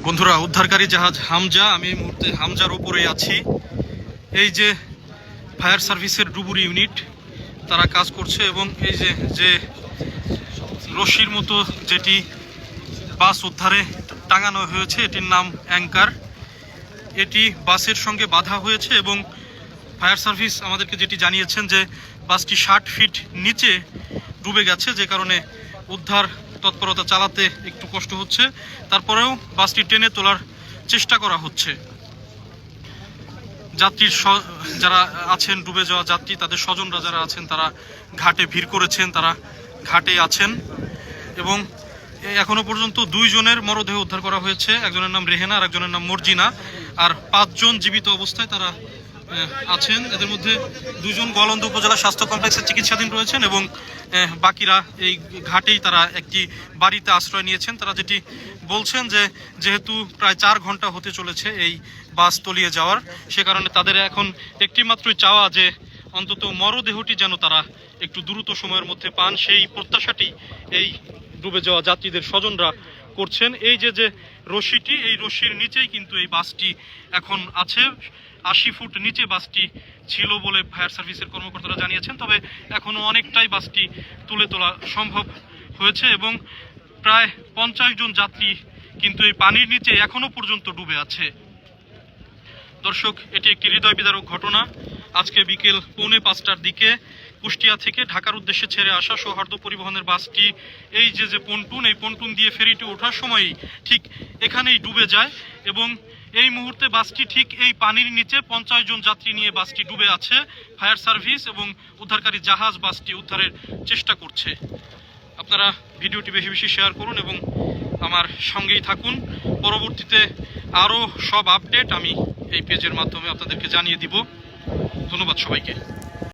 বন্ধুরা, উদ্ধারকারী জাহাজ হামজা, আমি এই মুহূর্তে হামজার উপরে আছি। এই যে ফায়ার সার্ভিসের ডুবুরি ইউনিট তারা কাজ করছে এবং এই যে যে রশির মতো যেটি বাস উদ্ধারে টাঙানো হয়েছে এটির নাম অ্যাঙ্কার। এটি বাসের সঙ্গে বাঁধা হয়েছে এবং ফায়ার সার্ভিস আমাদেরকে যেটি জানিয়েছেন যে বাসটি 60 ফিট নিচে ডুবে গেছে, যে কারণে উদ্ধার তৎপরতা চালাতে একটু কষ্ট হচ্ছে। তারপরেও বাসটি টেনে তোলার চেষ্টা করা হচ্ছে। যাত্রীর যারা আছেন, ডুবে যাওয়া যাত্রী, তাদের স্বজনরা যারা আছেন তারা ঘাটে ভিড় করেছেন, তারা ঘাটে আছেন এবং এখনো পর্যন্ত 2 জনের মরদেহ উদ্ধার করা হয়েছে। একজনের নাম রেহেনা আর একজনের নাম মর্জিনা, আর 5 জন জীবিত অবস্থায় তারা আছেন। এদের মধ্যে 2 জন গোয়ালন্দ উপজেলা স্বাস্থ্য কমপ্লেক্সে চিকিৎসাধীন রয়েছেন এবং বাকিরা এই ঘাটেই তারা একটি বাড়িতে আশ্রয় নিয়েছেন। তারা যেটি বলছেন যে যেহেতু প্রায় 4 ঘন্টা হতে চলেছে এই বাস তলিয়ে যাওয়ার, সে কারণে তাদের এখন একটি মাত্রই চাওয়া যে অন্তত মরদেহটি যেন তারা একটু দ্রুত সময়ের মধ্যে পান, সেই প্রত্যাশাটি এই ডুবে যাওয়া যাত্রীদের স্বজনরা করছেন। এই যে যে রশিটি, এই রশির নিচেই কিন্তু এই বাসটি এখন আছে। 80 ফুট নিচে বাসটি ছিল বলে ফায়ার সার্ভিসের কর্মকর্তারা জানিয়েছেন। তবে এখনো অনেকটাই বাসটি তুলে তোলা সম্ভব হয়েছে এবং প্রায় 50 জন যাত্রী কিন্তু এই পানির নিচে এখনো পর্যন্ত ডুবে আছে। দর্শক, এটি একটি হৃদয় বিদারক ঘটনা। আজকে বিকেল 4:45টার দিকে কুষ্টিয়া থেকে ঢাকার উদ্দেশ্যে ছেড়ে আসা সৌহার্দ্য পরিবহনের বাসটি এই যে পন্টুন, এই পন্টুন দিয়ে ফেরিটি ওঠার সময়ই ঠিক এখানেই ডুবে যায় এবং এই মুহূর্তে বাসটি ঠিক এই পানির নিচে 50 জন যাত্রী নিয়ে বাসটি ডুবে আছে। ফায়ার সার্ভিস এবং উদ্ধারকারী জাহাজ বাসটি উদ্ধারের চেষ্টা করছে। আপনারা ভিডিওটি বেশি বেশি শেয়ার করুন এবং আমার সঙ্গেই থাকুন। পরবর্তীতে আরও সব আপডেট আমি এই পেজের মাধ্যমে আপনাদেরকে জানিয়ে দিব। ধন্যবাদ সবাইকে।